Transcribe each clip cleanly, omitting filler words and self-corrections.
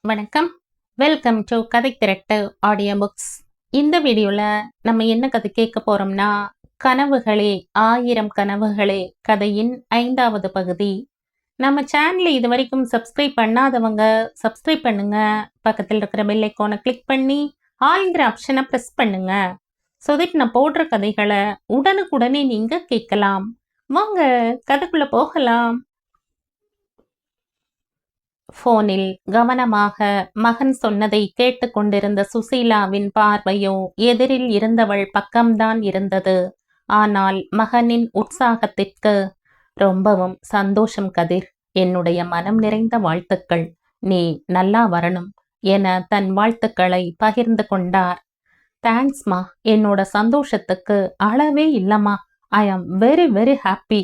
வணக்கம். Welcome to கதை திரட்டு audio books. இந்த வீடியோல நம்ம என்ன கதை கேட்க போறோம்னா, கனவுகளே 1000 கனவுகளே கதையின் 5வது பகுதி. நம்ம சேனலை இது வரைக்கும் சப்ஸ்கிரைப் பண்ணாதவங்க சப்ஸ்கிரைப் பண்ணுங்க. பக்கத்தில் இருக்கிற பெல் ஐக்கானை கிளிக் பண்ணி ஆல்ங்கிற ஆப்ஷனை ப்ரெஸ் பண்ணுங்க. ஸோ தட் நான் போடுற கதைகளை உடனுக்குடனே நீங்க கேட்கலாம். வாங்க கதைக்குள்ள போகலாம். போனில் கவனமாக மகன் சொன்னதை கேட்டுக்கொண்டிருந்த சுசீலாவின் பார்வையோ எதிரில் இருந்தவள் பக்கம்தான் இருந்தது. ஆனால் மகனின் உற்சாகத்திற்கு ரொம்பவும் சந்தோஷம் கதிர், என்னுடைய மனம் நிறைந்த வாழ்த்துக்கள், நீ நல்லா வரணும் என தன் வாழ்த்துக்களை பகிர்ந்து கொண்டார். தேங்க்ஸ்மா, என்னோட சந்தோஷத்துக்கு அளவே இல்லம்மா. ஐ ஆம் வெரி வெரி ஹாப்பி.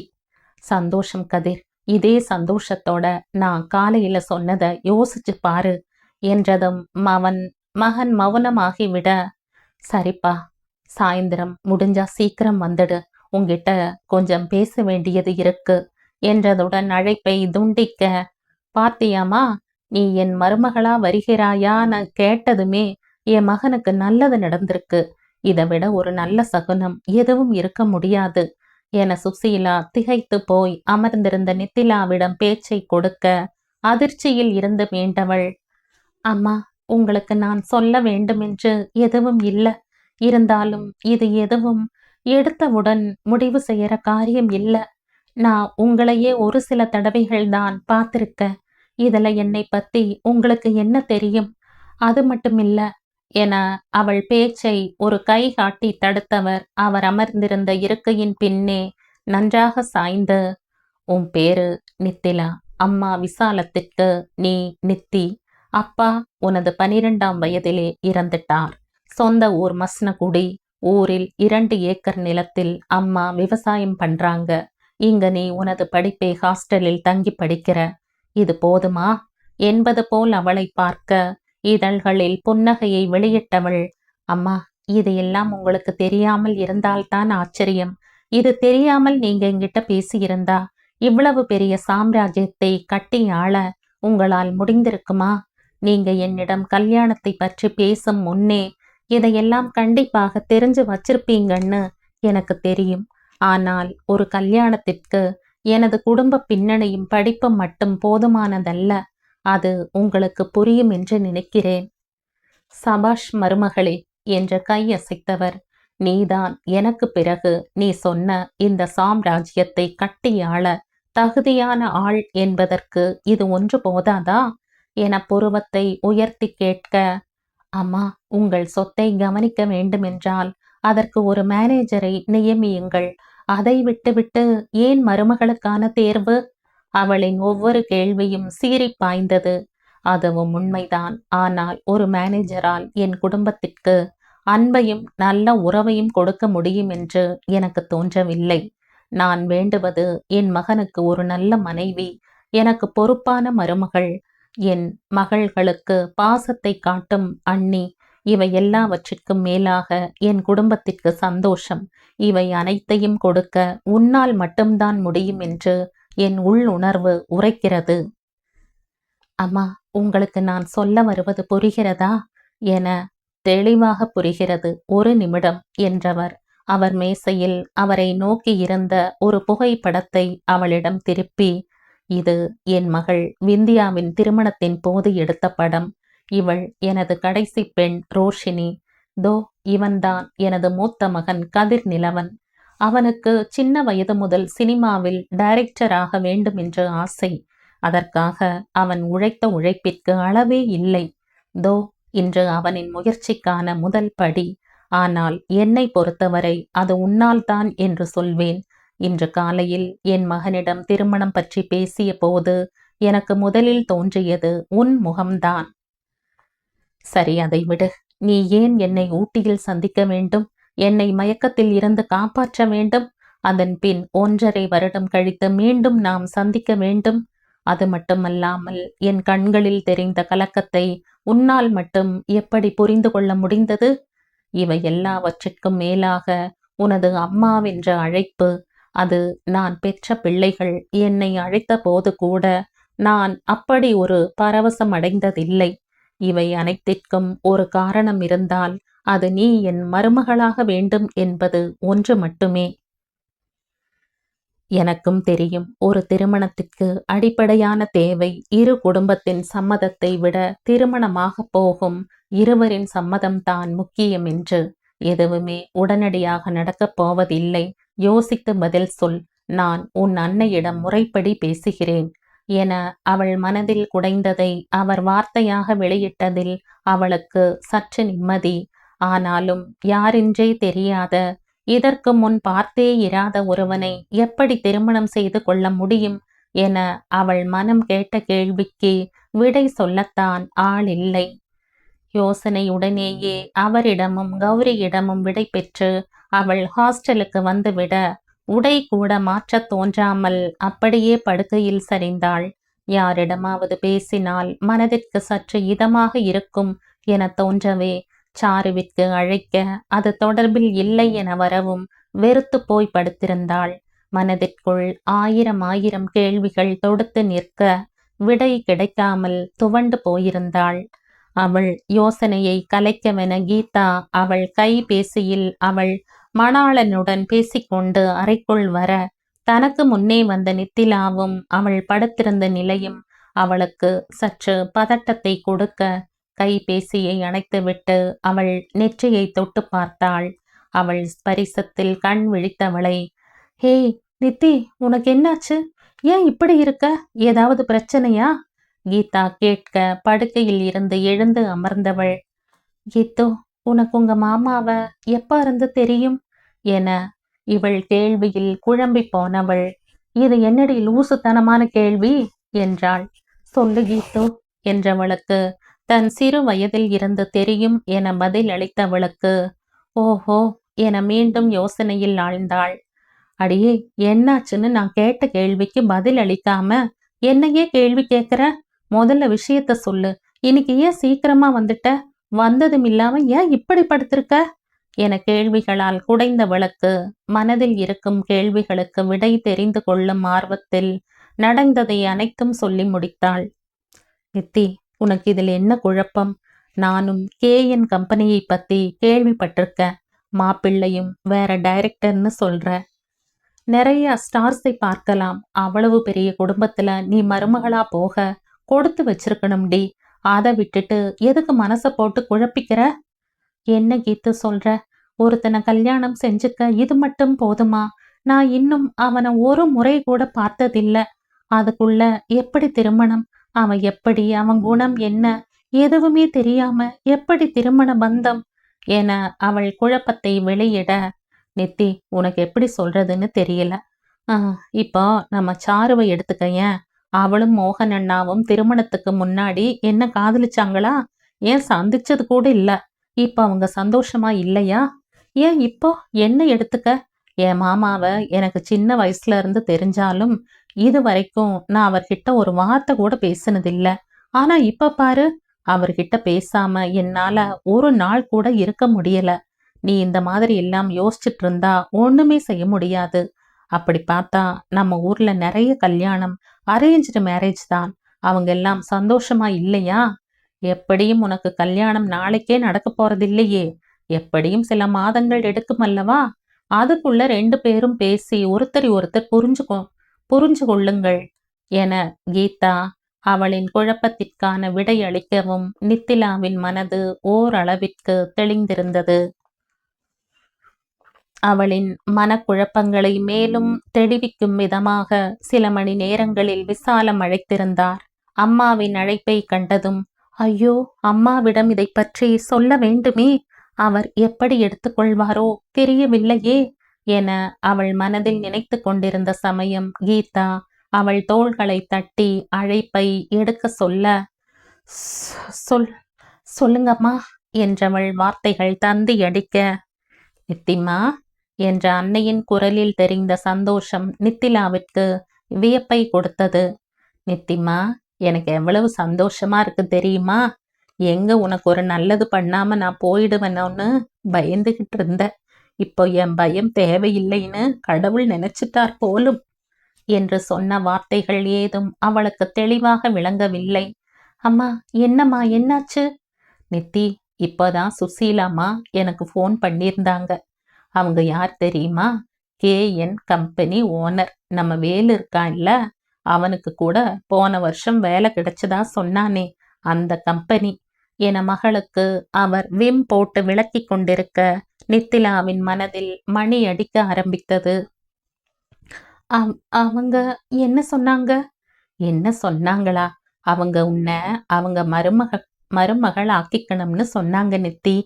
சந்தோஷம் கதிர், இதே சந்தோஷத்தோட நான் காலையில சொன்னதை யோசிச்சு பாரு என்றதும் மகன் மௌனமாகிவிட, சரிப்பா, சாயந்தரம் முடிஞ்சா சீக்கிரம் வந்துடு, உங்கிட்ட கொஞ்சம் பேச வேண்டியது இருக்கு என்றதுடன் அழைப்பை துண்டிக்க, பாத்தியாமா, நீ என் மருமகளா வருகிறாயான்னு கேட்டதுமே என் மகனுக்கு நல்லது நடந்திருக்கு. இதை விட ஒரு நல்ல சகுனம் எதுவும் இருக்க முடியாது என சுசீலா திகைத்து போய் அமர்ந்திருந்த நித்திலாவிடம் பேச்சை கொடுக்க, அதிர்ச்சியில் இருந்து மீண்டவள், அம்மா, உங்களுக்கு நான் சொல்ல வேண்டுமென்று எதுவும் இல்லை. இருந்தாலும் இது எதுவும் எடுத்தவுடன் முடிவு செய்யற காரியம் இல்லை. நான் உங்களையே ஒரு சில தடவைகள் தான் பார்த்திருக்க. இதுல என்னை பத்தி உங்களுக்கு என்ன தெரியும்? அது மட்டுமில்ல என அவள் பேச்சை ஒரு கை காட்டி தடுத்தவர் அவர் அமர்ந்திருந்த இருக்கையின் பின்னே நன்றாக சாய்ந்து, உன் பேரு நித்திலா, அம்மா விசாலத்திற்கு நீ நித்தி, அப்பா உனது 12ஆம் வயதிலே இறந்துட்டார். சொந்த ஊர் மஸ்னகுடி. ஊரில் 2 ஏக்கர் நிலத்தில் அம்மா விவசாயம் பண்றாங்க. இங்க நீ உனது படிப்பை ஹாஸ்டலில் தங்கி படிக்கிற. இது போதுமா என்பது போல் அவளை பார்க்க இதழ்களில் புன்னகையை வெளியிட்டவள், அம்மா, இது எல்லாம் உங்களுக்கு தெரியாமல் இருந்தால்தான் ஆச்சரியம். இது தெரியாமல் நீங்க என்கிட்ட பேசியிருந்தா இவ்வளவு பெரிய சாம்ராஜ்யத்தை கட்டி ஆள உங்களால் முடிந்திருக்குமா? நீங்க என்னிடம் கல்யாணத்தை பற்றி பேசும் முன்னே இதையெல்லாம் கண்டிப்பாக தெரிஞ்சு வச்சிருப்பீங்கன்னு எனக்கு தெரியும். ஆனால் ஒரு கல்யாணத்திற்கு எனது குடும்ப பின்னணியும் படிப்பும் மட்டும் போதுமானதல்ல. அது உங்களுக்கு புரியும் என்று நினைக்கிறேன். சபாஷ் மருமகளே என்ற கையசைத்தவர், நீதான் எனக்கு பிறகு நீ சொன்ன இந்த சாம்ராஜ்யத்தை கட்டியாள தகுதியான ஆள் என்பதற்கு இது ஒன்று போதாதா என புருவத்தை உயர்த்தி கேட்க, அம்மா, உங்கள் சொத்தை கவனிக்க வேண்டுமென்றால் அதற்கு ஒரு மேனேஜரை நியமியுங்கள். அதை விட்டுவிட்டு ஏன் மருமகளுக்கான தேர்வு? அவளின் ஒவ்வொரு கேள்வியும் சீறி பாய்ந்தது. அதுவும் உண்மைதான். ஆனால் ஒரு மேனேஜரால் என் குடும்பத்திற்கு அன்பையும் நல்ல உறவையும் கொடுக்க முடியும் என்று எனக்கு தோன்றவில்லை. நான் வேண்டுவது என் மகனுக்கு ஒரு நல்ல மனைவி, எனக்கு பொறுப்பான மருமகள், என் மகள்களுக்கு பாசத்தை காட்டும் அண்ணி, இவை எல்லாவற்றிற்கும் மேலாக என் குடும்பத்திற்கு சந்தோஷம். இவை அனைத்தையும் கொடுக்க உன்னால் மட்டும்தான் முடியும் என்று என் உள்ளுணர்வு உரைக்கிறது. அம்மா, உங்களுக்கு நான் சொல்ல வருவது புரிகிறதா என, தெளிவாக புரிகிறது, ஒரு நிமிடம் என்றவர் அவர் மேசையில் அவரை நோக்கி இருந்த ஒரு புகைப்படத்தை அவளிடம் திருப்பி, இது என் மகள் விந்தியாவின் திருமணத்தின் போது எடுத்த படம். இவள் எனது கடைசி பெண் ரோஷினி. தோ இவன்தான் எனது மூத்த மகன் கதிர் நிலவன். அவனுக்கு சின்ன வயது முதல் சினிமாவில் டைரக்டராக வேண்டும் என்ற ஆசை. அதற்காக அவன் உழைத்த உழைப்பிற்கு அளவே இல்லை. தோ இன்று அவனின் முயற்சிக்கான முதல் படி. ஆனால் என்னை பொறுத்தவரை அது உன்னால்தான் என்று சொல்வேன். இன்று காலையில் என் மகனிடம் திருமணம் பற்றி பேசிய போது எனக்கு முதலில் தோன்றியது உன் முகம்தான். சரி, அதை விடு. நீ ஏன் என்னை ஊட்டியில் சந்திக்க வேண்டும்? என்னை மயக்கத்தில் இருந்து காப்பாற்ற வேண்டும்? அதன் பின் 1.5 வருடம் கழித்து மீண்டும் நாம் சந்திக்க வேண்டும். அது மட்டுமல்லாமல் என் கண்களில் தெரிந்த கலக்கத்தை உன்னால் மட்டும் எப்படி புரிந்து கொள்ள முடிந்தது? இவை எல்லாவற்றிற்கும் மேலாக உனது அம்மாவென்ற அழைப்பு, அது நான் பெற்ற பிள்ளைகள் என்னை அழைத்த போது கூட நான் அப்படி ஒரு பரவசம் அடைந்ததில்லை. இவை அனைத்திற்கும் ஒரு காரணம் இருந்தால் அது நீ என் மருமகளாக வேண்டும் என்பது ஒன்று மட்டுமே. எனக்கும் தெரியும், ஒரு திருமணத்திற்கு அடிப்படையான தேவை இரு குடும்பத்தின் சம்மதத்தை விட திருமணமாகப் போகும் இருவரின் சம்மதம்தான் முக்கியம் என்று. எதுவுமே உடனடியாக நடக்கப் போவதில்லை. யோசித்து பதில் சொல். நான் உன் அன்னையிடம் முறைப்படி பேசுகிறேன் என அவள் மனதில் குடைந்ததை அவர் வார்த்தையாக வெளியிட்டதில் அவளுக்கு சற்று நிம்மதி. ஆனாலும் யாரென்றே தெரியாத, இதற்கு முன் பார்த்தே இராத ஒருவனை எப்படி திருமணம் செய்து கொள்ள முடியும் என அவள் மனம் கேட்ட கேள்விக்கு விடை சொல்லத்தான் ஆள் இல்லை. யோசனையுடனேயே அவரிடமும் கௌரியிடமும் விடை பெற்று அவள் ஹாஸ்டலுக்கு வந்துவிட உடை கூட மாற்றத் தோன்றாமல் அப்படியே படுக்கையில் சரிந்தாள். யாரிடமாவது பேசினால் மனதிற்கு சற்று இதமாக இருக்கும் என தோன்றவே சாருவிற்கு அழைக்க அது தொடர்பில் இல்லை என வரவும் வெறுத்து போய் படுத்திருந்தாள். மனதிற்குள் ஆயிரம் கேள்விகள் தொடுத்து நிற்க விடை கிடைக்காமல் துவண்டு போயிருந்தாள். அவள் யோசனையை கலைக்கவென கீதா அவள் கைபேசியில் அவள் மணாளனுடன் பேசிக்கொண்டு அறைக்குள் வர, தனக்கு முன்னே வந்த நித்திலாவும் அவள் படுத்திருந்த நிலையும் அவளுக்கு சற்று பதட்டத்தை கொடுக்க கைபேசியை அணைத்துவிட்டு அவள் நெற்றியை தொட்டு பார்த்தாள். அவள் ஸ்பரிசத்தில் கண் விழித்தவளை, ஹே நித்தி, உனக்கு என்னாச்சு? ஏன் இப்படி இருக்க? ஏதாவது பிரச்சனையா? கீதா கேட்க படுக்கையில் இருந்து எழுந்து அமர்ந்தவள், கீத்து, உனக்கு உங்க மாமாவ எப்ப இருந்து தெரியும் என இவள் கேள்வியில் குழம்பி போனவள், இது என்னடி லூசுத்தனமான கேள்வி என்றாள். சொல்லு கீத்து என்றவளுக்கு தன் சிறு வயதில் இருந்து தெரியும் என பதில் அளித்தவளுக்கு ஓஹோ என மீண்டும் யோசனையில் ஆழ்ந்தாள். அடியே, என்னாச்சுன்னு நான் கேட்ட கேள்விக்கு பதில் அளிக்காம என்னையே கேள்வி கேட்கிற? முதல்ல விஷயத்த சொல்லு. இன்னைக்கு ஏன் சீக்கிரமா வந்துட்ட? வந்ததும் இல்லாம ஏன் இப்படி படுத்திருக்க என கேள்விகளால் குடைந்தவளுக்கு மனதில் இருக்கும் கேள்விகளுக்கு விடை தெரிந்து கொள்ளும் ஆர்வத்தில் நடந்ததை அனைத்தும் சொல்லி முடித்தாள். நித்தி, உனக்கு இதில் என்ன குழப்பம்? நானும் KN கம்பெனியை பத்தி கேள்விப்பட்டிருக்க. மாப்பிள்ளையும் வேற டைரக்டர்னு சொல்ற. நிறைய ஸ்டார்ஸை பார்க்கலாம். அவ்வளவு பெரிய குடும்பத்துல நீ மருமகளா போக கொடுத்து வச்சிருக்கணும்டி. அதை விட்டுட்டு எதுக்கு மனசை போட்டு குழப்பிக்கிற? என்ன கீத்து சொல்ற? ஒருத்தனை கல்யாணம் செஞ்சுக்க இது மட்டும் போதுமா? நான் இன்னும் அவனை ஒரு முறை கூட பார்த்ததில்ல. அதுக்குள்ள எப்படி திருமணம்? அவன் எப்படி, அவன் குணம் என்ன, எதுவுமே தெரியாம எப்படி திருமண பந்தம் என அவள் குழப்பத்தை வெளியிட, நித்தி, உனக்கு எப்படி சொல்றதுன்னு தெரியல. இப்போ நம்ம சாருவை எடுத்துக்கையன். அவளும் மோகன் அண்ணாவும் திருமணத்துக்கு முன்னாடி என்ன காதலிச்சாங்களா? ஏன் சந்திச்சது கூட இல்ல. இப்ப அவங்க சந்தோஷமா இல்லையா? ஏன் இப்போ என்ன எடுத்துக்க, என் மாமாவை எனக்கு சின்ன வயசுல இருந்து தெரிஞ்சாலும் இது வரைக்கும் நான் அவர்கிட்ட ஒரு வார்த்தை கூட பேசினதில்ல. ஆனா இப்ப பாரு, அவர்கிட்ட பேசாம என்னால ஒரு நாள் கூட இருக்க முடியல. நீ இந்த மாதிரி எல்லாம் யோசிச்சுட்டு இருந்தா ஒண்ணுமே செய்ய முடியாது. அப்படி பார்த்தா நம்ம ஊர்ல நிறைய கல்யாணம் அரேஞ்ச்டு மேரேஜ் தான். அவங்க எல்லாம் சந்தோஷமா இல்லையா? எப்படியும் உனக்கு கல்யாணம் நாளைக்கே நடக்க போறதில்லையே. எப்படியும் சில மாதங்கள் எடுக்கும் அல்லவா? அதுக்குள்ள 2 பேரும் பேசி ஒருத்தரை ஒருத்தர் புரிஞ்சு கொள்ளுங்கள் என கீதா அவளின் குழப்பத்திற்கான விடையளிக்கவும் நித்திலாவின் மனது ஓரளவிற்கு தெளிந்திருந்தது. அவளின் மனக்குழப்பங்களை மேலும் தெளிவிக்கும் விதமாக சில மணி நேரங்களில் விசாலம் அழைத்திருந்தார். அம்மாவின் அழைப்பை கண்டதும், ஐயோ, அம்மாவிடம் இதை பற்றி சொல்ல வேண்டுமே, அவர் எப்படி எடுத்துக்கொள்வாரோ தெரியவில்லையே என அவள் மனதில் நினைத்து கொண்டிருந்த சமயம் கீதா அவள் தோள்களை தட்டி அழைப்பை எடுக்க சொல்ல, சொல்லுங்கம்மா என்றவள் வார்த்தைகள் தந்தி அடிக்க, நித்திம்மா என்ற அன்னையின் குரலில் தெரிந்த சந்தோஷம் நித்திலாவிற்கு வியப்பை கொடுத்தது. நித்திம்மா, எனக்கு எவ்வளவு சந்தோஷமா இருக்கு தெரியுமா? எங்க உனக்கு ஒரு நல்லது பண்ணாம நான் போயிடுவேனோன்னு பயந்துகிட்டு இருந்த. இப்போ என் பயம் தேவையில்லைன்னு கடவுள் நினைச்சிட்டார் போலும் என்று சொன்ன வார்த்தைகள் ஏதும் அவளுக்கு தெளிவாக விளங்கவில்லை. அம்மா, என்னம்மா, என்னாச்சு? நித்தி, இப்பதான் சுசீலாம்மா எனக்கு ஃபோன் பண்ணியிருந்தாங்க. அவங்க யார் தெரியுமா? KN company owner. நம்ம வேலு இருக்கான்ல, அவனுக்கு கூட போன வருஷம் வேலை கிடைச்சதா சொன்னானே, அந்த கம்பெனி. என மகளுக்கு அவர் விம் போட்டு விளக்கி கொண்டிருக்க நித்திலாவின் மனதில் மணி அடிக்க ஆரம்பித்தது. அவங்க என்ன சொன்னாங்க? என்ன சொன்னாங்களா? அவங்க உன்னை அவங்க மருமகள் ஆக்கிக்கணும்னு சொன்னாங்க நித்தி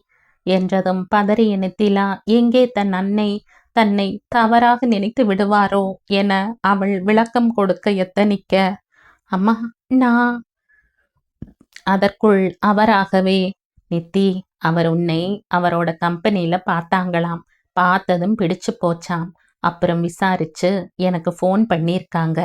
என்றதும் பதறிய நித்திலா எங்கே தன் அன்னை தன்னை தவறாக நினைத்து விடுவாரோ என அவள் விளக்கம் கொடுக்க எத்தனிக்க, அம்மா, நான் அதற்குள் அவராகவே, நித்தி, அவர் உன்னை அவரோட கம்பெனியில பார்த்தாங்களாம். பார்த்ததும் பிடிச்சு போச்சாம். அப்புறம் விசாரிச்சு எனக்கு ஃபோன் பண்ணியிருக்காங்க.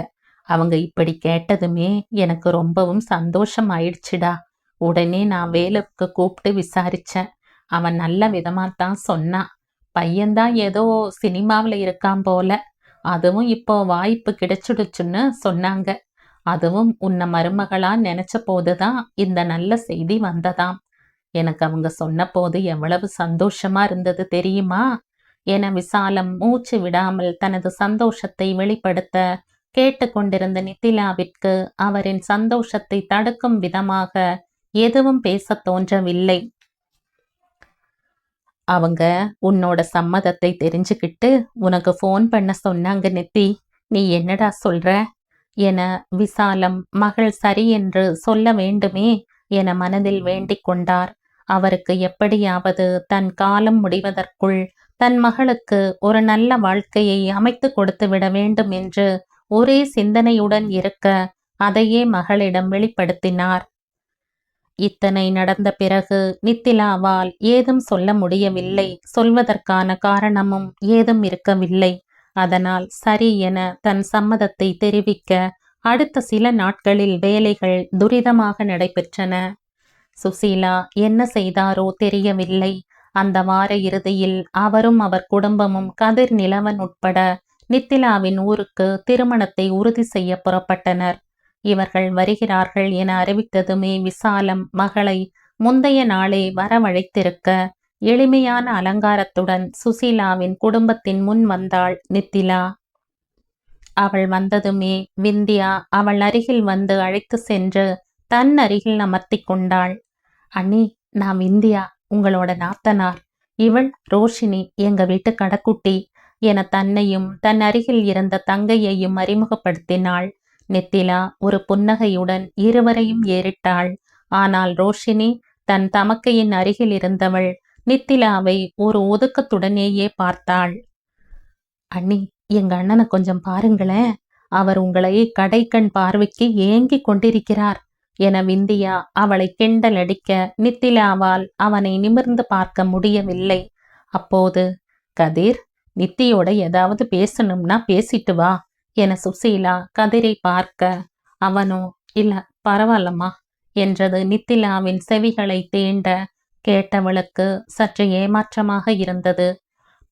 அவங்க இப்படி கேட்டதுமே எனக்கு ரொம்பவும் சந்தோஷம் ஆயிடுச்சுடா. உடனே நான் வேலுக்கு கூப்பிட்டு விசாரிச்சேன். அவன் நல்ல விதமாத்தான் சொன்னான். பையன்தான் ஏதோ சினிமாவில் இருக்கான் போல. அதுவும் இப்போ வாய்ப்பு கிடைச்சிடுச்சுன்னு சொன்னாங்க. அதுவும் உன்னை மருமகளா நினைச்ச போதுதான் இந்த நல்ல செய்தி வந்ததாம். எனக்கு அவங்க சொன்ன போது எவ்வளவு சந்தோஷமா இருந்தது தெரியுமா? என விசாலம் மூச்சு விடாமல் தனது சந்தோஷத்தை வெளிப்படுத்த கேட்டுக்கொண்டிருந்த நித்திலாவிற்கு அவரின் சந்தோஷத்தை தடுக்கும் விதமாக எதுவும் பேசத் தோன்றவில்லை. அவங்க உன்னோட சம்மதத்தை தெரிஞ்சுக்கிட்டு உனக்கு ஃபோன் பண்ண சொன்னாங்க நித்தி. நீ என்னடா சொல்ற? என விசாலம் மகள் சரி என்று சொல்ல வேண்டுமே என மனதில் வேண்டிக் கொண்டார். அவருக்கு எப்படியாவது தன் காலம் முடிவதற்குள் தன் மகளுக்கு ஒரு நல்ல வாழ்க்கையை அமைத்து கொடுத்து விட வேண்டும் என்று ஒரே சிந்தனையுடன் இருக்க அதையே மகளிடம் வெளிப்படுத்தினார். இத்தனை நடந்த பிறகு நித்திலாவால் ஏதும் சொல்ல முடியவில்லை. சொல்வதற்கான காரணமும் ஏதும் இருக்கவில்லை. அதனால் சரி என தன் சம்மதத்தை தெரிவிக்க அடுத்த சில நாட்களில் வேலைகள் துரிதமாக நடைபெற்றன. சுசீலா என்ன செய்தாரோ தெரியவில்லை. அந்த வார இறுதியில் அவரும் அவர் குடும்பமும் கதிர் நிலவன் உட்பட நித்திலாவின் ஊருக்கு திருமணத்தை உறுதி செய்ய புறப்பட்டனர். இவர்கள் வருகிறார்கள் என அறிவித்ததுமே விசாலம் மகளை முந்தைய நாளே வரவழைத்திருக்க எளிமையான அலங்காரத்துடன் சுசீலாவின் குடும்பத்தின் முன் வந்தாள் நித்திலா. அவள் வந்ததுமே விந்தியா அவள் அருகில் வந்து அழைத்து சென்று தன் அருகில் அமர்த்தி கொண்டாள். அண்ணி, நான் விந்தியா, உங்களோட நாத்தனார். இவள் ரோஷினி, எங்க வீட்டு கடைக்குட்டி என தன்னையும் தன் அருகில் இருந்த தங்கையையும் அறிமுகப்படுத்தினாள். நித்திலா ஒரு புன்னகையுடன் இருவரையும் ஏறிட்டாள். ஆனால் ரோஷினி தன் தமக்கையின் அருகில் இருந்தவள் நித்திலாவை ஒரு ஒதுக்கத்துடனேயே பார்த்தாள். அண்ணி, எங்க அண்ணனை கொஞ்சம் பாருங்களேன். அவர் உங்களை கடைக்கண் பார்வைக்கு ஏங்கிக் கொண்டிருக்கிறார் என விந்தியா அவளை கிண்டல் அடிக்க நித்திலாவால் அவனை நிமிர்ந்து பார்க்க முடியவில்லை. அப்போது, கதிர், நித்தியோட ஏதாவது பேசணும்னா பேசிட்டு வா என சுசீலா கதிரை பார்க்க அவனோ இல்ல பரவாயில்லம்மா என்றது நித்திலாவின் செவிகளை தீண்ட கேட்டவளுக்கு சற்று ஏமாற்றமாக இருந்தது.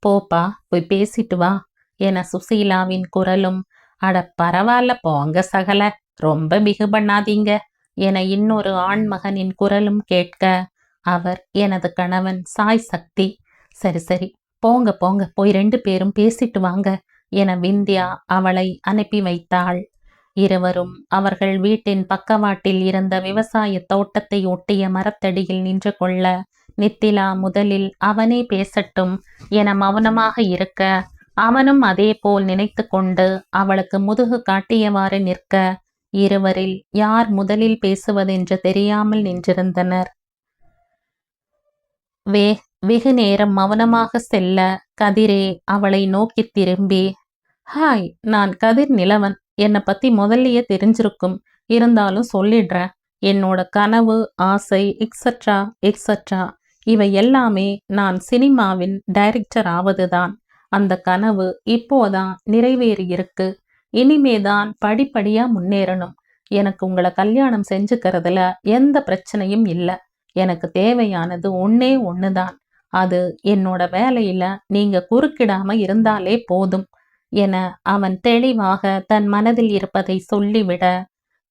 போப்பா, போய் பேசிட்டு வா என சுசீலாவின் குரலும், அட பரவாயில்ல போங்க சகல, ரொம்ப பிகு பண்ணாதீங்க என இன்னொரு ஆண்மகனின் குரலும் கேட்க அவர் எனது கணவன் சாய் சக்தி. சரி சரி, போங்க போங்க, போய் 2 பேரும் பேசிட்டு வாங்க என விந்தியா அவளை அனுப்பி வைத்தாள். இருவரும் அவர்கள் வீட்டின் பக்கவாட்டில் இருந்த விவசாய தோட்டத்தை ஒட்டிய மரத்தடியில் நின்று கொள்ள நித்திலா முதலில் அவனே பேசட்டும் என மௌனமாக இருக்க அவனும் அதே போல் நினைத்து கொண்டு அவளுக்கு முதுகு காட்டியவாறு நிற்க இருவரில் யார் முதலில் பேசுவதென்று தெரியாமல் நின்றிருந்தனர். வெகு நேரம் மௌனமாக செல்ல கதிரே அவளை நோக்கி திரும்பி, ஹாய், நான் கதிர் நிலவன். என்னை பத்தி முதல்லயே தெரிஞ்சிருக்கும், இருந்தாலும் சொல்லிடுறேன். என்னோட கனவு, ஆசை எக்ஸட்ரா எக்ஸட்ரா இவை எல்லாமே நான் சினிமாவின் டைரக்டர் ஆவதுதான். அந்த கனவு இப்போதான் நிறைவேறியிருக்கு. இனிமேதான் படிப்படியா முன்னேறணும். எனக்கு உங்களை கல்யாணம் செஞ்சுக்கிறதுல எந்த பிரச்சனையும் இல்லை. எனக்கு தேவையானது ஒன்னே ஒண்ணுதான். அது என்னோட வேலையில நீங்க குறுக்கிடாம இருந்தாலே போதும் என அவன் தெளிவாக தன் மனதில் இருப்பதை சொல்லிவிட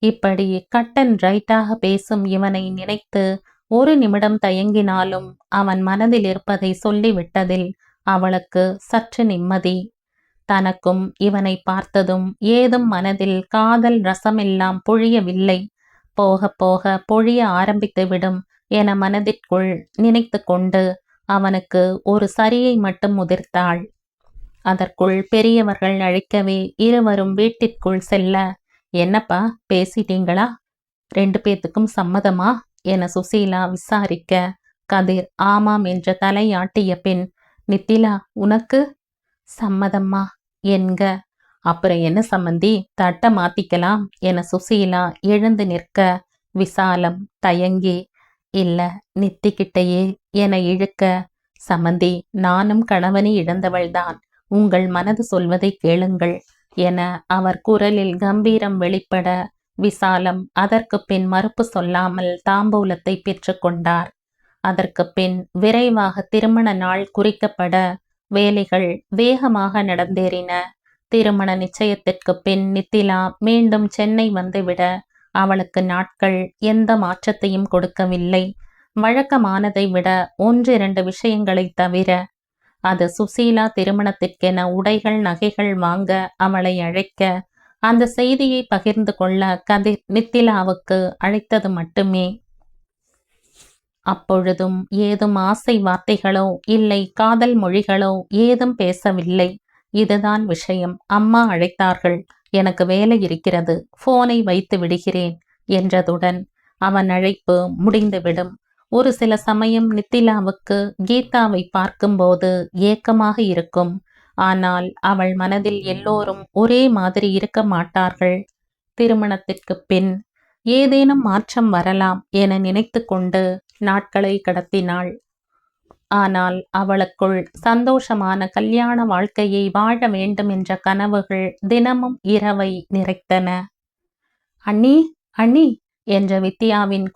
இப்படி கட் அண்ட் ரைட்டாக பேசும் இவனை நினைத்து ஒரு நிமிடம் தயங்கினாலும் அவன் மனதில் இருப்பதை சொல்லிவிட்டதில் அவளுக்கு சற்று நிம்மதி. தனக்கும் இவனை பார்த்ததும் ஏதும் மனதில் காதல் ரசமெல்லாம் பொழியவில்லை. போக போக பொழிய ஆரம்பித்துவிடும் என மனதிற்குள் நினைத்து கொண்டு அவனுக்கு ஒரு சரியை மட்டும் உதிர்த்தாள். அதற்குள் பெரியவர்கள் அழைக்கவே இருவரும் வீட்டிற்குள் செல்ல, என்னப்பா பேசிட்டீங்களா? 2 பேத்துக்கும் சம்மதமா என சுசீலா விசாரிக்க, கதிர் ஆமாம் என்ற தலையாட்டிய பின், நித்திலா உனக்கு? சம்மதம்மா என்க. அப்புறம் என்ன சம்மந்தி, தட்டை மாத்திக்கலாம் என சுசீலா எழுந்து நிற்க, விசாலம் தயங்கி, இல்ல நித்திக்கிட்டையே என இழுக்க, சம்மந்தி நானும் கணவனை இழந்தவள்தான், உங்கள் மனது சொல்வதை கேளுங்கள் என அவர் குரலில் கம்பீரம் வெளிப்பட, விசாலம் அதற்கு பின் மறுப்பு சொல்லாமல் தாம்பூலத்தை பெற்றுக்கொண்டார். அதற்கு பின் விரைவாக திருமண நாள் குறிக்கப்பட வேலைகள் வேகமாக நடந்தேறின. திருமண நிச்சயத்திற்கு பின் நித்திலா மீண்டும் சென்னை வந்துவிட அவளுக்கு நாட்கள் எந்த மாற்றத்தையும் கொடுக்கவில்லை. வழக்கமானதை விட 1-2 விஷயங்களை தவிர. அது சுசீலா திருமணத்திற்கென உடைகள் நகைகள் வாங்க அவளை அழைக்க, அந்த செய்தியை பகிர்ந்து கொள்ள கதிர் நித்திலாவுக்கு அழைத்தது மட்டுமே. அப்பொழுதும் ஏதும் ஆசை வார்த்தைகளோ இல்லை காதல் மொழிகளோ ஏதும் பேசவில்லை. இதுதான் விஷயம். அம்மா அழைத்தார்கள், எனக்கு வேலை இருக்கிறது, போனை வைத்து விடுகிறேன் என்றதுடன் அவன் அழைப்பு முடிந்துவிடும். ஒரு சில சமயம் நித்திலாவுக்கு கீதாவை பார்க்கும்போது ஏக்கமாக இருக்கும். ஆனால் அவள் மனதில் எல்லோரும் ஒரே மாதிரி இருக்க மாட்டார்கள். திருமணத்திற்கு பின் ஏதேனும் மாற்றம் வரலாம் என நினைத்து கொண்டு நாட்களை கடத்தினாள். ஆனால் அவளுக்குள் சந்தோஷமான கல்யாண வாழ்க்கையை வாழ வேண்டும் என்ற கனவுகள் தினமும் இரவை நிறைத்தன. அண்ணி அண்ணி என்ற விந்தியாவின்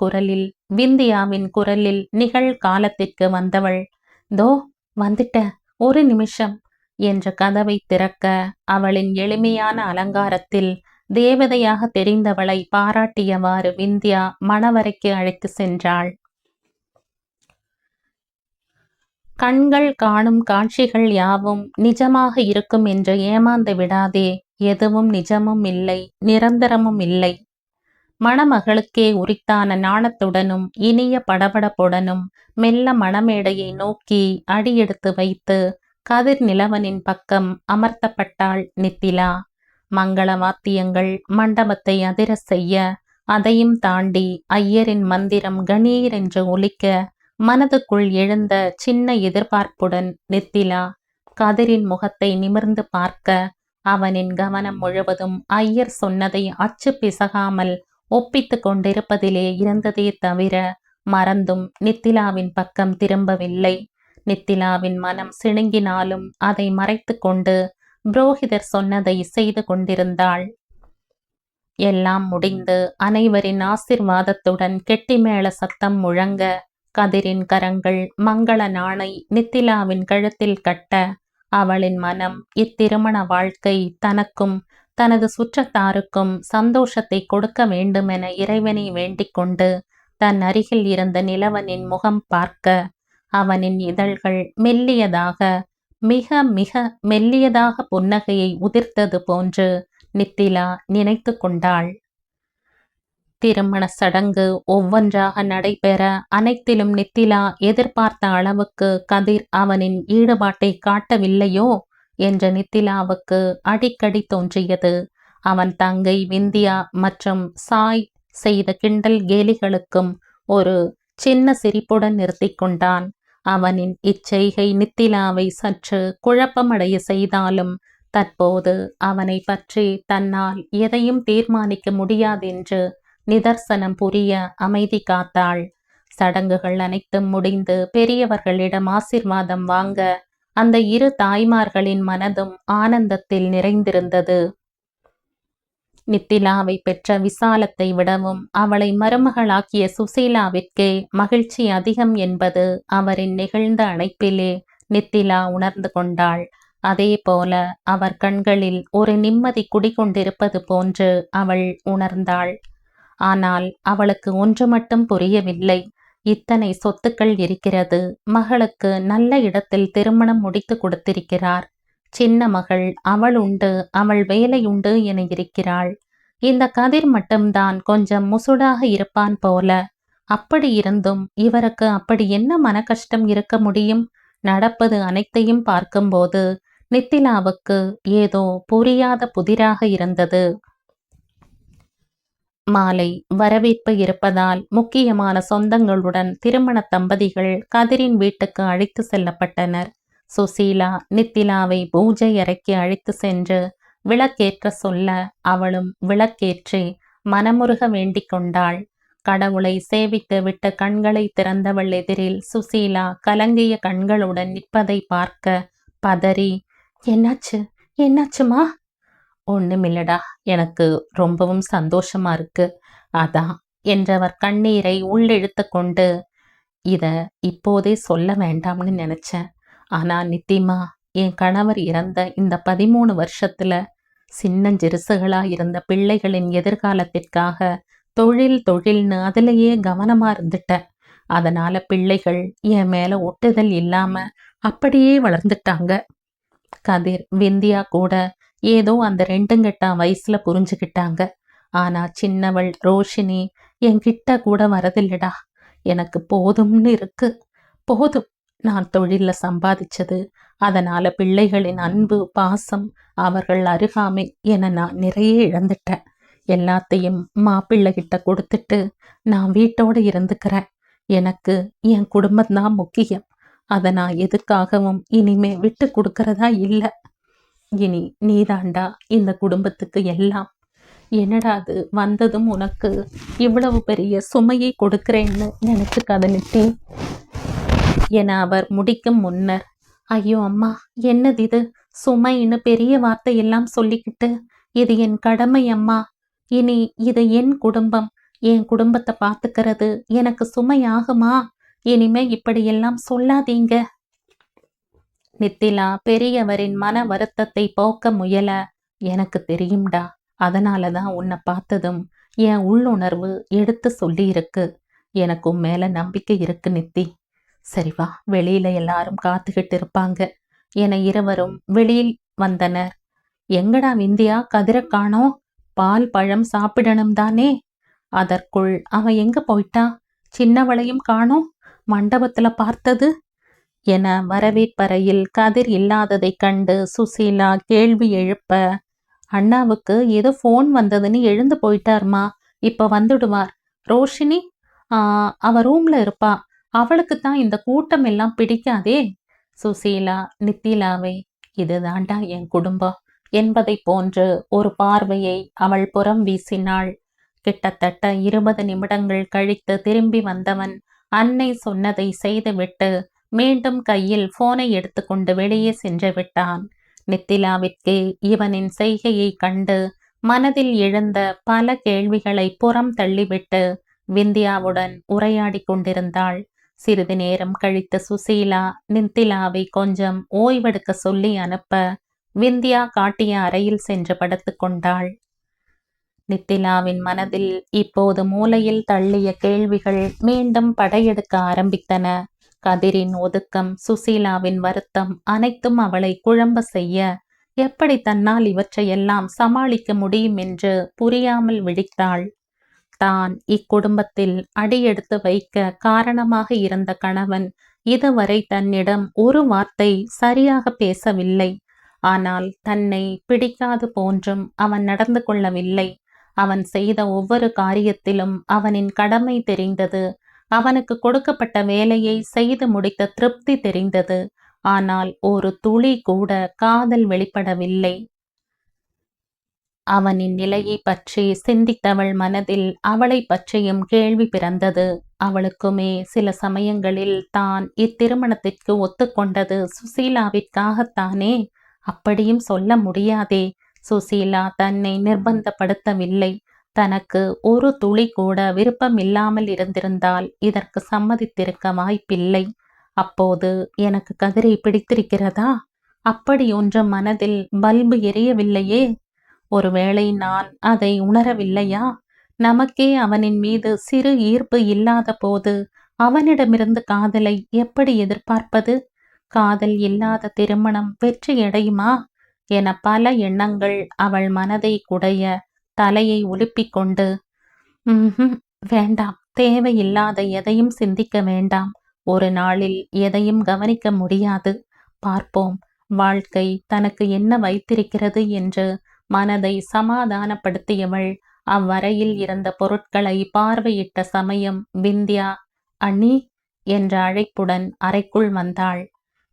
குரலில் நிகழ்காலத்திற்கு வந்தவள், தோ வந்துட்ட, ஒரு நிமிஷம் என்ற கதவை திறக்க அவளின் எளிமையான அலங்காரத்தில் தேவதையாக தெரிந்தவளை பாராட்டியவாறு விந்தியா மணவரைக்கு அழைத்து சென்றாள். கண்கள் காணும் காட்சிகள் யாவும் நிஜமாக இருக்கும் என்று ஏமாந்து விடாதே. எதுவும் நிஜமும் இல்லை, நிரந்தரமும் இல்லை. மணமகளுக்கே உரித்தான நாணத்துடனும் இனிய படபடப்புடனும் மெல்ல மணமேடையை நோக்கி அடியெடுத்து வைத்து கதிர் நிலவனின் பக்கம் அமர்த்தப்பட்டாள் நித்திலா. மங்கள வாத்தியங்கள் மண்டபத்தை அதிர செய்ய, அதையும் தாண்டி ஐயரின் மந்திரம் கணீர் என்று ஒலிக்க, மனதுக்குள் எழுந்த சின்ன எதிர்பார்ப்புடன் நித்திலா கதிரின் முகத்தை நிமிர்ந்து பார்க்க, அவனின் கவனம் முழுவதும் ஐயர் சொன்னதை அச்சு பிசகாமல் ஒப்பித்து கொண்டிருப்பதிலே இருந்ததே தவிர மறந்தும் நித்திலாவின் பக்கம் திரும்பவில்லை. நித்திலாவின் மனம் சிணுங்கினாலும் அதை மறைத்து கொண்டு புரோகிதர் சொன்னதை செய்து கொண்டிருந்தாள். எல்லாம் முடிந்து அனைவரின் ஆசிர்வாதத்துடன் கெட்டிமேள சத்தம் முழங்க, கதிரின் கரங்கள் மங்கள நாணை நித்திலாவின் கழுத்தில் கட்ட, அவளின் மனம் இத்திருமண வாழ்க்கை தனக்கும் தனது சுற்றத்தாருக்கும் சந்தோஷத்தை கொடுக்க வேண்டுமென இறைவனை வேண்டிக் கொண்டு தன் அருகில் இருந்த நிலவனின் முகம் பார்க்க, அவனின் இதழ்கள் மெல்லியதாக, மிக மிக மெல்லியதாக புன்னகையை உதிர்த்தது போன்று நித்திலா நினைத்து கொண்டாள். திருமண சடங்கு ஒவ்வொன்றாக நடைபெற அனைத்திலும் நித்திலா எதிர்பார்த்த அளவுக்கு கதிர் அவனின் ஈடுபாட்டை காட்டவில்லையோ என்ற நித்திலாவுக்கு அடிக்கடி தோன்றியது. அவன் தங்கை விந்தியா மற்றும் சாய் செய்த கிண்டல் கேலிகளுக்கும் ஒரு சின்ன சிரிப்புடன் நிறுத்தி கொண்டான். அவனின் இச்செய்கை நித்திலாவை சற்று குழப்பமடைய செய்தாலும் தற்போது அவனை பற்றி தன்னால் எதையும் தீர்மானிக்க முடியாதென்று நிதர்சனம் புரிய அமைதி காத்தாள். சடங்குகள் அனைத்தும் முடிந்து பெரியவர்களிடம் ஆசிர்வாதம் வாங்க அந்த இரு தாய்மார்களின் மனதும் ஆனந்தத்தில் நிறைந்திருந்தது. நித்திலாவை பெற்ற விசாலத்தை விடவும் அவளை மருமகளாக்கிய சுசீலாவிற்கே மகிழ்ச்சி அதிகம் என்பது அவரின் நெகிழ்ந்த அணைப்பிலே நித்திலா உணர்ந்து கொண்டாள். அதே போல அவர் கண்களில் ஒரு நிம்மதி குடிகொண்டிருப்பது போன்று அவள் உணர்ந்தாள். ஆனால் அவளுக்கு ஒன்று மட்டும் புரியவில்லை. இத்தனை சொத்துக்கள் இருக்கிறது. மகளுக்கு நல்ல இடத்தில் திருமணம் முடித்து கொடுத்திருக்கிறார். சின்ன மகள் அவள் உண்டு, அவள் வேலை உண்டு என இருக்கிறாள். இந்த கதிர் மட்டும்தான் கொஞ்சம் முசுடாக இருப்பான் போல. அப்படி இருந்தும் இவருக்கு அப்படி என்ன மன கஷ்டம் இருக்க முடியும்? நடப்பது அனைத்தையும் பார்க்கும்போது நித்திலாவுக்கு ஏதோ புரியாத புதிராக இருந்தது. மாலை வரவேற்பு இருப்பதால் முக்கியமான சொந்தங்களுடன் திருமண தம்பதிகள் கதிரின் வீட்டுக்கு அழைத்து செல்லப்பட்டனர். சுசீலா நித்திலாவை பூஜை அறைக்கு அழைத்து சென்று விளக்கேற்ற சொல்ல அவளும் விளக்கேற்றி மனமுருக வேண்டிக் கொண்டாள். கடவுளை சேவித்து விட்டு கண்களை திறந்தவள் எதிரில் சுசீலா கலங்கிய கண்களுடன் நிற்பதை பார்க்க பதறி, என்னாச்சு என்னாச்சுமா? ஒண்ணுமில்லடா, எனக்கு ரொம்பவும் சந்தோஷமா இருக்கு, அதான் என்றவர் கண்ணீரை உள்ளிழுத்து கொண்டு, இத இப்போதே சொல்ல வேண்டாம்னு நினைச்சேன். ஆனா நித்திமா, என் கணவர் இறந்த இந்த 13 வருஷத்துல சின்னஞ்சிறுசுகளா இருந்த பிள்ளைகளின் எதிர்காலத்திற்காக தொழில்னு அதிலேயே கவனமா இருந்துட்டேன். அதனால பிள்ளைகள் என் மேல ஒட்டுதல் இல்லாம அப்படியே வளர்ந்துட்டாங்க. கதிர், விந்தியா கூட ஏதோ அந்த 2 வயசுல புரிஞ்சுக்கிட்டாங்க. ஆனா சின்னவள் ரோஷினி என்கிட்ட கூட வரதில்லடா. எனக்கு போதும்னு இருக்கு. போதும், நான் தொழில்ல சம்பாதிச்சது, அதனால பிள்ளைகளின் அன்பு பாசம் அவர்கள் அருகாமை என நான் நிறைய இழந்துட்டேன். எல்லாத்தையும் மாப்பிள்ளைகிட்ட கொடுத்துட்டு நான் வீட்டோட இருந்துக்கிறேன். எனக்கு என் குடும்பம்தான் முக்கியம். அதை நான் எதுக்காகவும் இனிமே விட்டு கொடுக்கறதா இல்லை. இனி நீதாண்டா இந்த குடும்பத்துக்கு எல்லாம். என்னடா அது, வந்ததும் உனக்கு இவ்வளவு பெரிய சுமையை கொடுக்கிறேன்னு நினைச்சுக்காத நித்தி என அவர் முடிக்கும் முன்னர், ஐயோ அம்மா, என்னது இது, சுமைன்னு பெரிய வார்த்தையெல்லாம் சொல்லிக்கிட்டு, இது என் கடமை அம்மா. இனி இது என் குடும்பம். என் குடும்பத்தை பார்த்துக்கிறது எனக்கு சுமையாகுமா? இனிமே இப்படியெல்லாம் சொல்லாதீங்க. நித்திலா பெரியவரின் மன வருத்தத்தை போக்க முயல, எனக்கு தெரியும்டா, அதனாலதான் உன்னை பார்த்ததும் என் உள்ளுணர்வு எடுத்து சொல்லி இருக்கு. எனக்கும் மேல நம்பிக்கை இருக்கு நித்தி. சரி வா, வெளியில எல்லாரும் காத்துக்கிட்டு இருப்பாங்க என இருவரும் வெளியில் வந்தனர். எங்கடா விந்தியா, கதிரை காணோம்? பால் பழம் சாப்பிடணும் தானே. அதற்குள் அவன் எங்க போயிட்டா? சின்னவளையும் காணோம், மண்டபத்துல பார்த்தது என வரவேற்பறையில் கதிர் இல்லாததைக் கண்டு சுசீலா கேள்வி எழுப்ப, அண்ணாவுக்கு ஏதோ ஃபோன் வந்ததுன்னு எழுந்து போயிட்டார்மா, இப்ப வந்துடுவார். ரோஷினி அவ ரூம்ல இருப்பா, அவளுக்கு தான் இந்த கூட்டம் எல்லாம் பிடிக்காதே. சுசீலா நித்திலாவை, இதுதாண்டா என் குடும்பம் என்பதை போன்று ஒரு பார்வையை அவள் புறம் வீசினாள். கிட்டத்தட்ட 20 நிமிடங்கள் கழித்து திரும்பி வந்தவன் அன்னை சொன்னதை செய்துவிட்டு மீண்டும் கையில் போனை எடுத்துக்கொண்டு வெளியே சென்று விட்டான். நித்திலாவிற்கு இவனின் செய்கையை கண்டு மனதில் எழுந்த பல கேள்விகளை புறம் தள்ளிவிட்டு விந்தியாவுடன் உரையாடி கொண்டிருந்தாள். சிறிது நேரம் கழித்து சுசீலா நித்திலாவை கொஞ்சம் ஓய்வெடுக்க சொல்லி அனுப்ப விந்தியா காட்டிய அறையில் சென்று படுத்து கொண்டாள். நித்திலாவின் மனதில் இப்போது மூலையில் தள்ளிய கேள்விகள் மீண்டும் படையெடுக்க ஆரம்பித்தன. கதிரின் ஒதுக்கம், சுசீலாவின் வருத்தம் அனைத்தும் அவளை குழம்ப செய்ய, எப்படி தன்னால் இவற்றையெல்லாம் சமாளிக்க முடியும் என்று புரியாமல் விழித்தாள். தான் இக்குடும்பத்தில் அடியெடுத்து வைக்க காரணமாக இருந்த கணவன் இதுவரை தன்னிடம் ஒரு வார்த்தை சரியாக பேசவில்லை. ஆனால் தன்னை பிடிக்காது போன்றும் அவன் நடந்து கொள்ளவில்லை. அவன் செய்த ஒவ்வொரு காரியத்திலும் அவனின் கடமை தெரிந்தது. அவனுக்கு கொடுக்கப்பட்ட வேலையை செய்து முடித்த திருப்தி தெரிந்தது. ஆனால் ஒரு துளி கூட காதல் வெளிப்படவில்லை. அவனின் நிலையை பற்றி சிந்தித்தவள் மனதில் அவளை பற்றியும் கேள்வி பிறந்தது. அவளுக்குமே சில சமயங்களில் தான் இத்திருமணத்திற்கு ஒத்துக்கொண்டது சுசீலாவிற்காகத்தானே. அப்படியும் சொல்ல முடியாதே. சுசீலா தன்னை நிர்பந்தப்படுத்தவில்லை. தனக்கு ஒரு துளி கூட விருப்பம் இல்லாமல் இருந்திருந்தால் இதற்கு சம்மதித்திருக்க வாய்ப்பில்லை. அப்போது எனக்கு கதிரை பிடித்திருக்கிறதா? அப்படி ஒன்றும் மனதில் பல்பு எரியவில்லையே. ஒருவேளை நான் அதை உணரவில்லையா? நமக்கே அவனின் மீது சிறு ஈர்ப்பு இல்லாத போது அவனிடமிருந்து காதலை எப்படி எதிர்பார்ப்பது? காதல் இல்லாத திருமணம் வெற்றியடையுமா என பல எண்ணங்கள் அவள் மனதை குடைய தலையை உலுப்பிக் கொண்டு, வேண்டாம், தேவையில்லாத எதையும் சிந்திக்க வேண்டாம், ஒரு நாளில் எதையும் கவனிக்க முடியாது, பார்ப்போம், வாழ்க்கை தனக்கு என்ன வைத்திருக்கிறது என்று மனதை சமாதானப்படுத்தியவள் அவ்வறையில் இருந்த பொருட்களை பார்வையிட்ட சமயம் விந்தியா அண்ணி என்ற அழைப்புடன் அறைக்குள் வந்தாள்.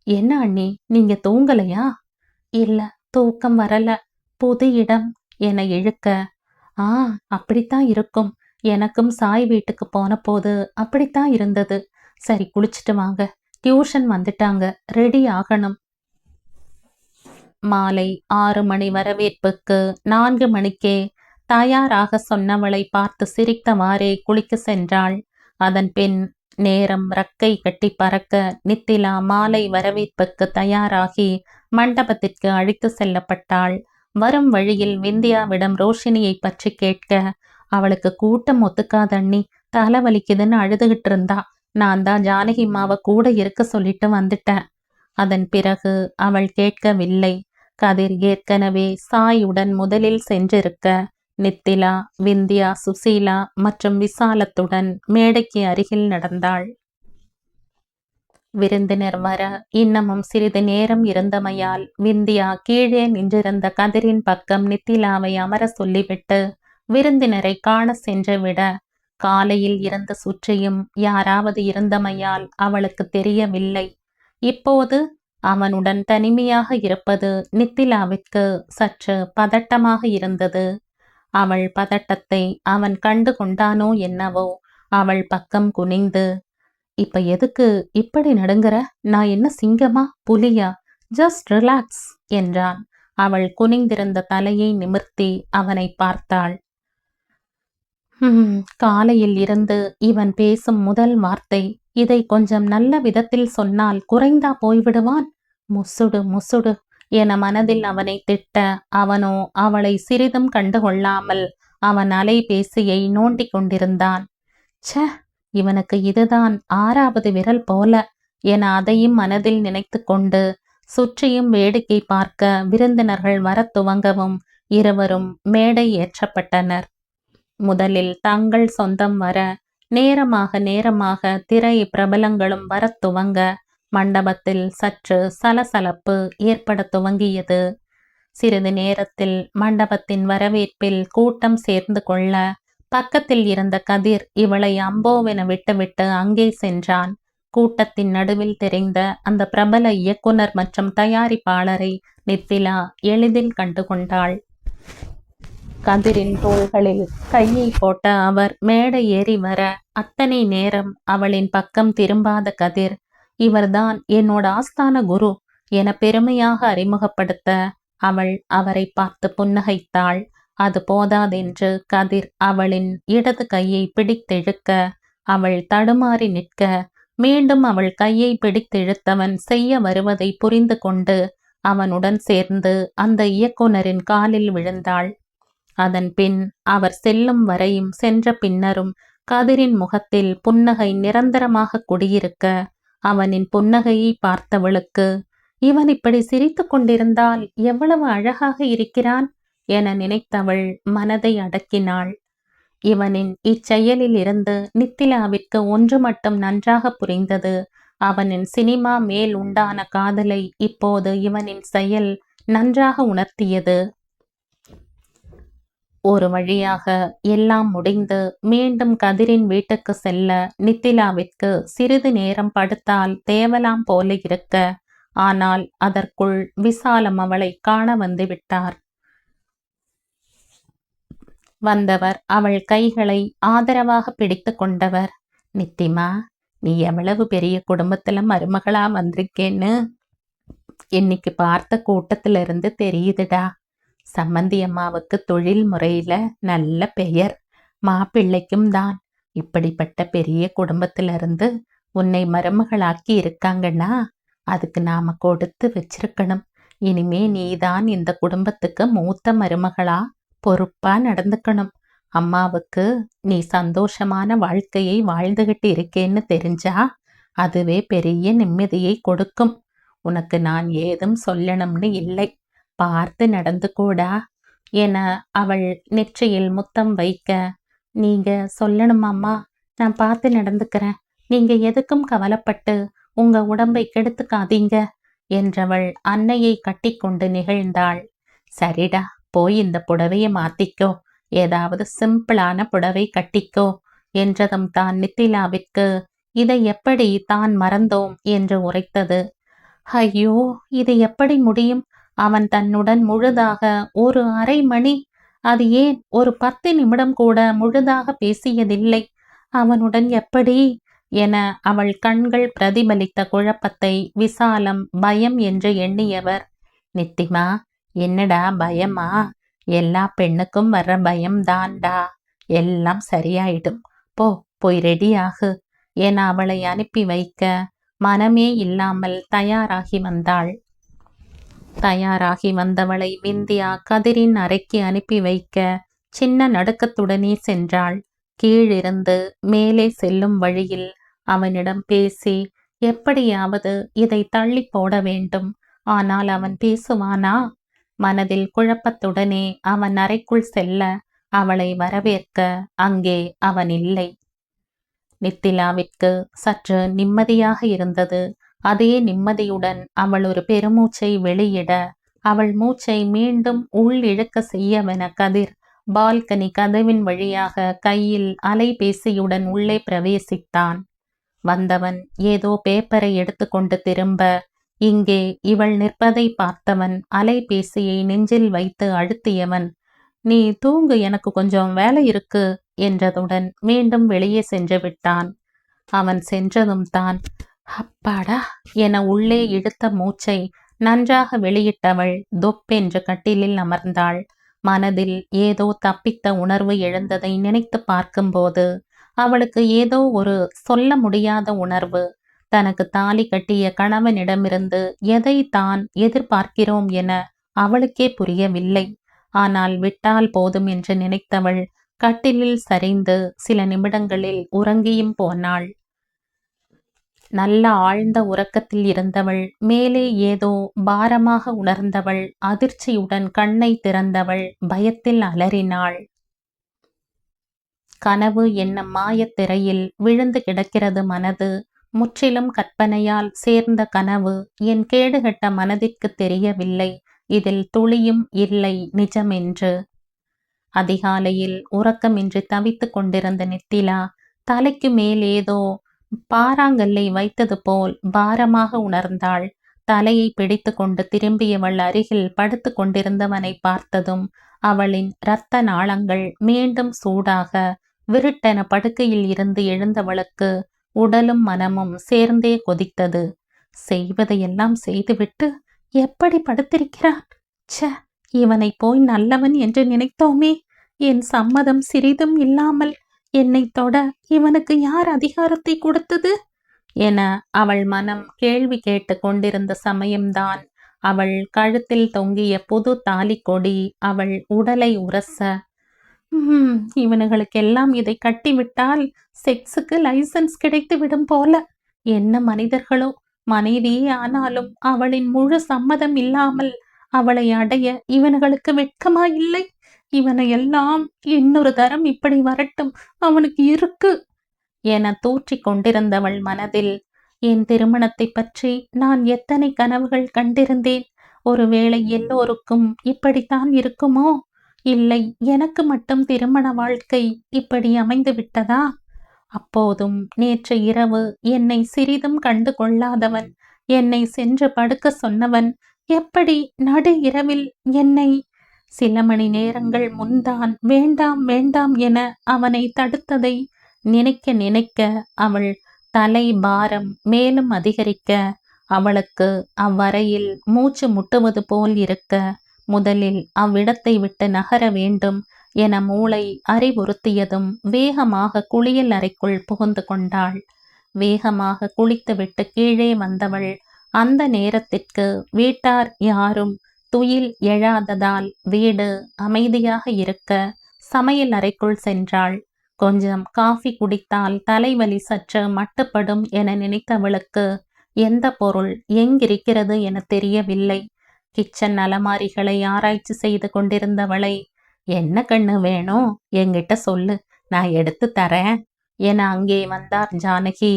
என்ன அண்ணி, நீங்க தூங்கலையா? இல்ல, தூக்கம் வரல, புது இடம் என இழுக்க, அப்படித்தான் இருக்கும், எனக்கும் சாய் வீட்டுக்கு போன போது அப்படித்தான் இருந்தது. சரி, குளிச்சுட்டு வாங்க, டியூஷன் வந்துட்டாங்க, ரெடி ஆகணும். மாலை 6 மணி வரவேற்புக்கு 4 மணிக்கே தயாராக சொன்னவளை பார்த்து சிரித்தவாறே குளிக்க சென்றாள். அதன் பின் நேரம் ரக்கை கட்டி பறக்க நித்திலா மாலை வரவேற்புக்கு தயாராகி மண்டபத்திற்கு அழைத்து செல்லப்பட்டாள். வரும் வழியில் விந்தியாவிடம் ரோஷினியை பற்றி கேட்க, அவளுக்கு கூட்டம் ஒத்துக்காத அண்ணி, தலைவலிக்குதுன்னு அழுதுகிட்டு இருந்தா, நான் தான் ஜானகிமாவை கூட இருக்க சொல்லிட்டு வந்துட்டேன். அதன் பிறகு அவள் கேட்கவில்லை. கதிர் ஏற்கனவே சாயுடன் முதலில் சென்றிருக்க நித்திலா, விந்தியா, சுசீலா மற்றும் விசாலத்துடன் மேடைக்கு அருகில் நடந்தாள். விருந்தினர் வர இன்னமும் சிறிது நேரம் இருந்தமையால் விந்தியா கீழே நின்றிருந்த கதிரின் பக்கம் நித்திலாவை அமர சொல்லிவிட்டு விருந்தினரை காண சென்றுவிட, காலையில் இருந்து சுற்றியும் யாராவது இருந்தமையால் அவளுக்கு தெரியவில்லை. இப்போது அவனுடன் தனிமையாக இருப்பது நித்திலாவிற்கு சற்று பதட்டமாக இருந்தது. அவள் பதட்டத்தை அவன் கண்டு கொண்டானோ என்னவோ, அவள் பக்கம் குனிந்து, இப்ப எதுக்கு இப்படி நடுங்குற? நான் என்ன சிங்கமா புலியா? ஜஸ்ட் ரிலாக்ஸ் என்றான். அவள் குனிந்திருந்த தலையை நிமிர்த்தி அவனை பார்த்தாள். காலையில் இருந்து இவன் பேசும் முதல் வார்த்தை, இதை கொஞ்சம் நல்ல விதத்தில் சொன்னால் குறைந்தா போய்விடுவான்? முசுடு முசுடு என மனதில் அவனை திட்ட, அவனோ அவளை சிறிதும் கண்டுகொள்ளாமல் அவன் அலைபேசியை நோண்டிக் கொண்டிருந்தான். ச்ச, இவனுக்கு இதுதான் 6வது விரல் போல என அதையும் மனதில் நினைத்து கொண்டு சுற்றியும் வேடிக்கை பார்க்க விருந்தினர்கள் வர துவங்கவும் இருவரும் மேடை ஏற்றப்பட்டனர். முதலில் தங்கள் சொந்தம் வர நேரமாக திரை பிரபலங்களும் வர துவங்க மண்டபத்தில் சற்று சலசலப்பு ஏற்பட துவங்கியது. சிறிது நேரத்தில் மண்டபத்தின் வரவேற்பில் கூட்டம் சேர்ந்து கொள்ள பக்கத்தில் இருந்த கதிர் இவளை அம்போவென விட்டுவிட்டு அங்கே சென்றான். கூட்டத்தின் நடுவில் தெரிந்த அந்த பிரபல இயக்குனர் மற்றும் தயாரிப்பாளரை நித்திலா எளிதில் கண்டுகொண்டாள். கதிரின் தோள்களில் கையை போட்ட அவர் மேடை ஏறி வர அத்தனை நேரம் அவளின் பக்கம் திரும்பாத கதிர், இவர்தான் என்னோட ஆஸ்தான குரு என பெருமையாக அறிமுகப்படுத்த அவள் அவரை பார்த்து புன்னகைத்தாள். அது போதாதென்று கதிர் அவளின் இடது கையை பிடித்தெழுக்க அவள் தடுமாறி நிற்க, மீண்டும் அவள் கையை பிடித்தெழுத்தவன் செய்ய வருவதை புரிந்து கொண்டு அவனுடன் சேர்ந்து அந்த இயக்குனரின் காலில் விழுந்தாள். அதன் பின் அவர் செல்லும் வரையும் சென்ற பின்னரும் கதிரின் முகத்தில் புன்னகை நிரந்தரமாக குடியிருக்க, அவனின் புன்னகையை பார்த்தவளுக்கு, இவன் இப்படி சிரித்து கொண்டிருந்தால் எவ்வளவு அழகாக இருக்கிறான் என நினைத்தவள் மனதை அடக்கினாள். இவனின் இச்செயலில் இருந்து நித்திலாவிற்கு ஒன்று மட்டும் நன்றாக புரிந்தது. அவனின் சினிமா மேல் உண்டான காதலை இப்போது இவனின் செயல் நன்றாக உணர்த்தியது. ஒரு வழியாக எல்லாம் முடிந்து மீண்டும் கதிரின் வீட்டுக்கு செல்ல நித்திலாவிற்கு சிறிது நேரம் படுத்தால் தேவலாம் போல இருக்க, ஆனால் அதற்குள் விசாலம் அவளை காண வந்துவிட்டார். வந்தவர் அவள் கைகளை ஆதரவாக பிடித்து கொண்டவர், நித்திமா, நீ எவ்வளவு பெரிய குடும்பத்துல மருமகளா வந்திருக்கேன்னு இன்னைக்கு பார்த்த கூட்டத்திலிருந்து தெரியுதுடா. சம்மந்தி அம்மாவுக்கு தொழில் முறையில நல்ல பெயர், மாப்பிள்ளைக்கும் தான். இப்படிப்பட்ட பெரிய குடும்பத்திலிருந்து உன்னை மருமகளாக்கி இருக்காங்கன்னா அதுக்கு நாம கொடுத்து வச்சிருக்கணும். இனிமே நீதான் இந்த குடும்பத்துக்கு மூத்த மருமகளா பொறுப்பா நடந்துக்கணும். அம்மாவுக்கு நீ சந்தோஷமான வாழ்க்கையை வாழ்ந்துகிட்டு இருக்கேன்னு தெரிஞ்சா அதுவே பெரிய நிம்மதியை கொடுக்கும். உனக்கு நான் ஏதும் சொல்லணும்னு இல்லை, பார்த்து நடந்து கூடா என அவள் நெற்றியில் முத்தம் வைக்க, நீங்க சொல்லணும் அம்மா, நான் பார்த்து நடந்துக்கிறேன், நீங்க எதுக்கும் கவலைப்பட்டு உங்க உடம்பை கெடுத்துக்காதீங்க என்றவள் அன்னையை கட்டிக்கொண்டு நிகழ்ந்தாள். சரிடா, போய் இந்த புடவைய மாத்திக்கோ, ஏதாவது சிம்பிளான புடவை கட்டிக்கோ என்றதும் தான் நித்திலாவிற்கு இதை எப்படி தான் மறந்தோம் என்று உரைத்தது. ஐயோ, இது எப்படி முடியும்? அவன் தன்னுடன் முழுதாக ஒரு அரை மணி, அது ஏன் ஒரு 10 நிமிடம் கூட முழுதாக பேசியதில்லை. அவனுடன் எப்படி என அவள் கண்கள் பிரதிபலித்த குழப்பத்தை விசாலம் பயம் என்று எண்ணியவர், நித்திமா, என்னடா பயமா? எல்லா பெண்ணுக்கும் வர்ற பயம்தான்டா, எல்லாம் சரியாயிடும், போய் ரெடி ஆகு என அவளை அனுப்பி வைக்க மனமே இல்லாமல் தயாராகி வந்தாள். தயாராகி வந்தவளை விந்தியா கதிரின் அறைக்கு அனுப்பி வைக்க சின்ன நடுக்கத்துடனே சென்றாள். கீழிருந்து மேலே செல்லும் வழியில் அவனிடம் பேசி எப்படியாவது இதை தள்ளி போட வேண்டும். ஆனால் அவன் பேசுவானா? மனதில் குழப்பத்துடனே அவன் அறைக்குள் செல்ல அவளை வரவேற்க அங்கே அவன் இல்லை. நித்திலாவிற்கு சற்று நிம்மதியாக இருந்தது. அதே நிம்மதியுடன் அவள் ஒரு பெருமூச்சை வெளியிட அவள் மூச்சை மீண்டும் உள் இழுக்க செய்யவென கதிர் பால்கனி கதவின் வழியாக கையில் அலைபேசியுடன் உள்ளே பிரவேசித்தான். வந்தவன் ஏதோ பேப்பரை எடுத்துக்கொண்டு திரும்ப இங்கே இவள் நிற்பதை பார்த்தவன் அலைபேசியை நெஞ்சில் வைத்து அழுத்தியவன், நீ தூங்கு, எனக்கு கொஞ்சம் வேலை இருக்கு என்றதுடன் மீண்டும் வெளியே சென்று விட்டான். அவன் சென்றதும் தான் அப்பாடா என உள்ளே இழுத்த மூச்சை நன்றாக வெளியிட்டவள் தொப்பென்று கட்டிலில் அமர்ந்தாள். மனதில் ஏதோ தப்பித்த உணர்வு எழுந்ததை நினைத்து பார்க்கும்போது அவளுக்கு ஏதோ ஒரு சொல்ல முடியாத உணர்வு. தனக்கு தாலி கட்டிய கணவனிடமிருந்து எதை தான் எதிர்பார்க்கிறோம் என அவளுக்கே புரியவில்லை. ஆனால் விட்டால் போதும் என்று நினைத்தவள் கட்டிலில் சரிந்து சில நிமிடங்களில் உறங்கியும் போனாள். நல்ல ஆழ்ந்த உறக்கத்தில் இருந்தவள் மேலே ஏதோ பாரமாக உணர்ந்தவள் அதிர்ச்சியுடன் கண்ணை திறந்தவள் பயத்தில் அலறினாள். கனவு என்னும் மாயத்திரையில் விழுந்து கிடக்கிறது மனது. முற்றிலும் கற்பனையால் சேர்ந்த கனவு. என் கேடுகட்ட மனதிற்கு தெரியவில்லை இதில் துளியும் இல்லை நிஜமென்று. அதிகாலையில் உறக்கமின்றி தவித்து கொண்டிருந்த நித்திலா தலைக்கு மேல் ஏதோ பாறாங்கல்லை வைத்தது போல் பாரமாக உணர்ந்தாள். தலையை பிடித்து கொண்டு திரும்பியவள் அருகில் படுத்து கொண்டிருந்தவனை பார்த்ததும் அவளின் இரத்த நாளங்கள் மீண்டும் சூடாக விருட்டென படுக்கையில் இருந்து எழுந்தவளுக்கு உடலும் மனமும் சேர்ந்தே கொதித்தது. செய்வதையெல்லாம் செய்துவிட்டு எப்படி படுத்திருக்கிறான்? ச்ச, இவனை போய் நல்லவன் என்று நினைத்தோமே. என் சம்மதம் சிறிதும் இல்லாமல் என்னை தொட இவனுக்கு யார் அதிகாரத்தை கொடுத்தது என அவள் மனம் கேள்வி கேட்டு கொண்டிருந்த சமயம்தான் அவள் கழுத்தில் தொங்கிய புது தாலி கொடி அவள் உடலை உரச, இவனுகளுக்கெல்லாம் இதை கட்டிவிட்டால் செக்ஸுக்கு லைசன்ஸ் கிடைத்து விடும் போல. என்ன மனிதர்களோ! மனைவியே ஆனாலும் அவளின் முழு சம்மதம் இல்லாமல் அவளை அடைய இவனுகளுக்கு வெட்கமா இல்லை? இவனையெல்லாம் இன்னொரு தரம் இப்படி வரட்டும், அவனுக்கு இருக்கு என தூற்றிக் கொண்டிருந்தவள் மனதில் என் திருமணத்தை பற்றி நான் எத்தனை கனவுகள் கண்டிருந்தேன். ஒருவேளை எல்லோருக்கும் இப்படித்தான் இருக்குமோ? இல்லை, எனக்கு மட்டும் திருமண வாழ்க்கை இப்படி அமைந்து விட்டதா? அப்போதும் நேற்று இரவு என்னை சிறிதும் கண்டு கொள்ளாதவன், என்னை சென்று படுக்க சொன்னவன் எப்படி நடு இரவில் என்னை சில மணி நேரங்கள் முன்தான் வேண்டாம் வேண்டாம் என அவனை தடுத்ததை நினைக்க நினைக்க அவள் தலை பாரம் மேலும் அதிகரிக்க அவளுக்கு அவ்வறையில் மூச்சு முட்டுவது போல் இருக்க முதலில் அவ்விடத்தை விட்டு நகர வேண்டும் என மூளை அறிவுறுத்தியதும் வேகமாக குளியல் அறைக்குள் புகுந்து கொண்டாள். வேகமாக குளித்துவிட்டு கீழே வந்தவள் அந்த நேரத்திற்கு வீட்டார் யாரும் துயில் எழாததால் வீடு அமைதியாக இருக்க சமையல் அறைக்குள் சென்றாள். கொஞ்சம் காஃபி குடித்தால் தலைவலி சற்று மட்டுப்படும் என நினைத்தவளுக்கு எந்த பொருள் எங்கிருக்கிறது என தெரியவில்லை. கிச்சன் அலமாரிகளை ஆராய்ச்சி செய்து கொண்டிருந்தவளை, என்ன கண்ணு வேணும், என்கிட்ட சொல்லு, நான் எடுத்து தரேன் என அங்கே வந்தார் ஜானகி.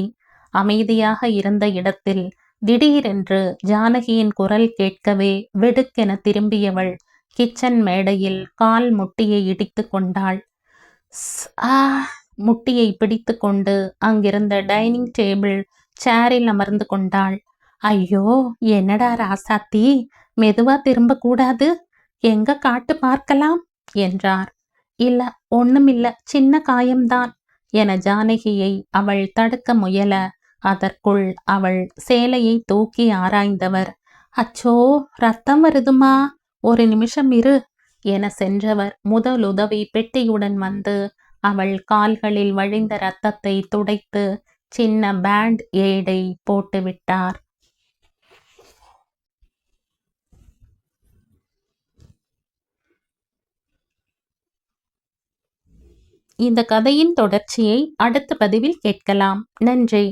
அமைதியாக இருந்த இடத்தில் திடீரென்று ஜானகியின் குரல் கேட்கவே வெடுக்கென திரும்பியவள் கிச்சன் மேடையில் கால் முட்டியை இடித்து கொண்டாள். ஆ முட்டியை பிடித்து கொண்டு அங்கிருந்த டைனிங் டேபிள் சேரில் அமர்ந்து கொண்டாள். ஐயோ, என்னடா ராசாத்தி, மெதுவா திரும்ப கூடாது, எங்க காட்டு பார்க்கலாம் என்றார். இல்ல, ஒண்ணுமில்ல, சின்ன காயம்தான் என ஜானகியை அவள் தடுக்க முயல, அதற்குள் அவள் சேலையை தூக்கி ஆராய்ந்தவர், அச்சோ, ரத்தம் வருதுமா, ஒரு நிமிஷம் இரு என சென்றவர் முதலுதவி பெட்டியுடன் வந்து அவள் கால்களில் வழிந்த இரத்தத்தை துடைத்து சின்ன பேண்ட் ஏடை போட்டுவிட்டார். இந்த கதையின் தொடர்ச்சியை அடுத்த பதிவில் கேட்கலாம். நன்றி.